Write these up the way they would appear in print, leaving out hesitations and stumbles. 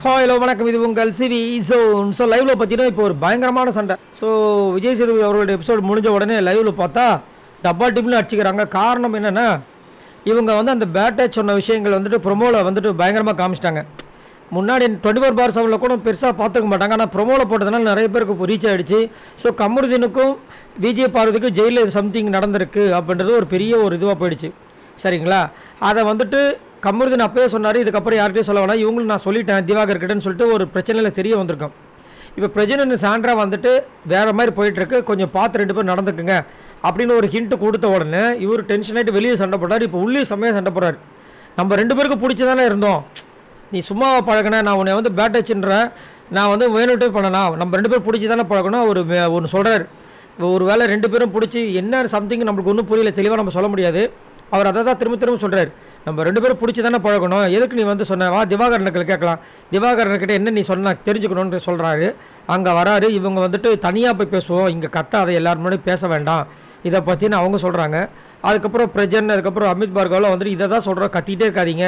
Hello வணக்கம், இது உங்கள் சிவி ஜோன். ஸோ லைவில் பார்த்தீங்கன்னா இப்போ ஒரு பயங்கரமான சண்டை. ஸோ விஜய் சேதுபதி அவர்களுடைய எபிசோடு முடிஞ்ச உடனே லைவில் பார்த்தா டப்பா டிப்னு அடிச்சுக்கிறாங்க. காரணம் என்னென்னா, இவங்க அந்த பேட்டச் சொன்ன விஷயங்கள் ப்ரொமோவில் பயங்கரமாக காமிச்சிட்டாங்க. முன்னாடி 24/7 கூட பெருசாக பார்த்துக்க மாட்டாங்க. ஆனால் ப்ரொமோவில் போட்டதுனால நிறைய பேருக்கு ரீச் ஆகிடுச்சு. ஸோ கமருதீனுக்கும் விஜய் பார்வதிக்கும் ஜெயிலில் சம்திங் நடந்திருக்கு அப்படின்றது ஒரு பெரிய இதுவாக போயிடுச்சு. சரிங்களா? அதை கமருதீன் அப்பயே சொன்னார், இதுக்கப்புறம் யார்கிட்டையும் சொல்ல வேணாம், இவங்களும் நான் சொல்லிட்டேன் திவாகர் கிட்டேன்னு சொல்லிட்டு ஒரு பிரச்சனையில் தெரிய வந்திருக்கோம். இப்போ பிரஜனன் சாண்ட்ரா வேறு மாதிரி போயிட்டுருக்கு, கொஞ்சம் பார்த்து 2 பேர் நடந்துக்குங்க அப்படின்னு ஒரு ஹிண்ட்டு கொடுத்த உடனே இவர் டென்ஷன் ஆகிட்டு வெளியே சண்டை போட்டார். இப்போ உள்ளே செம்மையாக சண்டை போடுறாரு. நம்ம 2 பேருக்கு பிடிச்சி தானே இருந்தோம், நீ சும்மா பழகின, நான் உன்னை பேட் வச்சுன்றேன், நான் வேணுட்டே பண்ணனா, நம்ம 2 பேர் பிடிச்சி தானே பழகணும் ஒரு ஒன்று சொல்கிறார். ஒரு வேளை 2 பேரும் பிடிச்சி என்ன சம்திங் நம்மளுக்கு ஒன்றும் புரியல, தெளிவாக நம்ம சொல்ல முடியாது. அவர் அதை தான் திரும்ப சொல்கிறார், நம்ம 2 பேரும் பிடிச்சி தானே பழகணும், எதுக்கு நீ சொன்ன, வா திவாகரனுக்கு கேட்கலாம், திவாகரன்கிட்ட என்ன நீ சொன்ன தெரிஞ்சுக்கணும்னு சொல்கிறாரு. அங்கே வராரு. இவங்க தனியாக போய் பேசுவோம், இங்கே அதை எல்லாரும் முன்னாடி பேச வேண்டாம் இதை பற்றின்னு அவங்க சொல்கிறாங்க. அதுக்கப்புறம் பிரஜன், அதுக்கப்புறம் அமித் பார்கவெலாம் இதை தான் சொல்கிறோம், கத்திக்கிட்டே இருக்காதீங்க,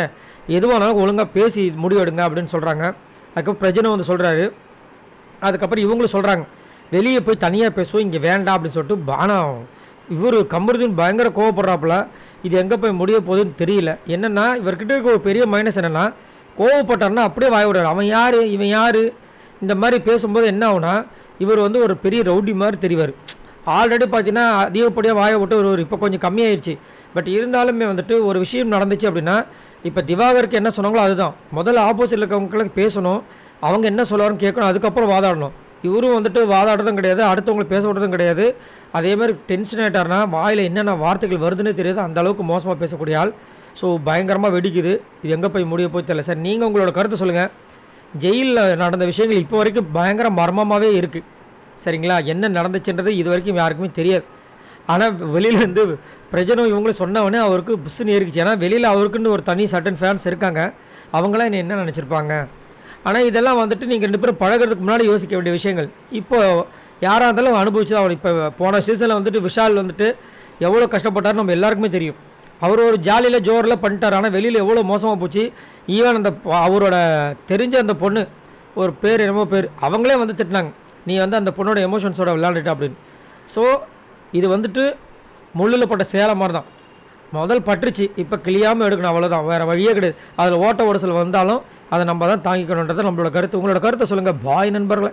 எதுவானாலும் ஒழுங்காக பேசி முடிவெடுங்க அப்படின்னு சொல்கிறாங்க. அதுக்கப்புறம் பிரஜனை சொல்கிறாரு. அதுக்கப்புறம் இவங்களும் சொல்கிறாங்க, வெளியே போய் தனியாக பேசுவோம், இங்கே வேண்டாம் அப்படின்னு சொல்லிட்டு பானம் இவர் கமருதீன் பயங்கர கோவப்படுறாப்புல. இது எங்கே போய் முடிய போகுதுன்னு தெரியல. என்னென்னா, இவர்கிட்ட இருக்க ஒரு பெரிய மைனஸ் என்னென்னா, கோவப்பட்டார்னா அப்படியே வாய விடுறாரு. அவன் யார், இவன் யார், இந்த மாதிரி பேசும்போது என்ன ஆகுனா, இவர் ஒரு பெரிய ரவுடி மாதிரி தெரிவார். ஆல்ரெடி பார்த்தீங்கன்னா அதிகப்படியாக வாயை விட்டு ஒரு இப்போ கொஞ்சம் கம்மியாயிடுச்சு. பட் இருந்தாலுமே ஒரு விஷயம் நடந்துச்சு அப்படின்னா, இப்போ திவாகருக்கு என்ன சொன்னாங்களோ அதுதான் முதல்ல ஆப்போசிட்டில் இருக்கவங்களுக்கு பேசணும், அவங்க என்ன சொல்லுவாருன்னு கேட்கணும், அதுக்கப்புறம் வாதாடணும். இவரும் வாதாடுறதும் கிடையாது, அடுத்தவங்களுக்கு பேச விடுறதும் கிடையாது. அதேமாதிரி டென்ஷன் ஆகிட்டார்னா வாயில் என்னென்ன வார்த்தைகள் வருதுன்னே தெரியாது, அந்தளவுக்கு மோசமாக பேசக்கூடிய ஆள். ஸோ பயங்கரமாக வெடிக்குது. இது எங்கே போய் முடிய போய் தெரியல. சார், நீங்கள் உங்களோட கருத்தை சொல்லுங்கள். ஜெயிலில் நடந்த விஷயங்கள் இப்போ வரைக்கும் பயங்கர மர்மமாகவே இருக்குது. சரிங்களா? என்ன நடந்துச்சுன்றது இது வரைக்கும் யாருக்குமே தெரியாது. ஆனால் வெளியிலேருந்து பிரஜனும் இவங்களும் சொன்னவொடனே அவருக்கு புஷ்ஷுன்னு ஏறிக்குச்சு. ஏன்னா வெளியில் அவருக்குன்னு ஒரு தனி சர்டன் ஃபேன்ஸ் இருக்காங்க. அவங்களாம் என்ன நினச்சிருப்பாங்க. ஆனால் இதெல்லாம் நீங்கள் 2 பேரும் பழகிறதுக்கு முன்னாடி யோசிக்க வேண்டிய விஷயங்கள். இப்போ யாராக இருந்தாலும் அனுபவிச்சு தான். இப்போ போன சீசனில் விஷால் எவ்வளோ கஷ்டப்பட்டார் நம்ம எல்லாருக்குமே தெரியும். அவர் ஒரு ஜாலியில் ஜோரில் பண்ணிட்டார். ஆனால் வெளியில் எவ்வளோ மோசமாக போச்சு. ஈவன் அவரோட தெரிஞ்ச அந்த பொண்ணு, ஒரு பேர் என்னமோ பேர், அவங்களே திட்டினாங்க, நீ அந்த பொண்ணோட எமோஷன்ஸோட விளையாண்டுட்டு அப்படின்னு. ஸோ இது முள்ளில் போட்ட சேலை மாதிரி தான். முதல் பட்டுருச்சு, இப்போ கிளியாமல் எடுக்கணும், அவ்வளோதான், வேறு வழியே கிடையாது. அதில் ஓட்ட ஓடசல் வந்தாலும் அதை நம்ம தான் தாங்கிக்கணுன்றது நம்மளோட கருத்து. உங்களோட கருத்தை சொல்லுங்கள். பாய் நண்பர்களை.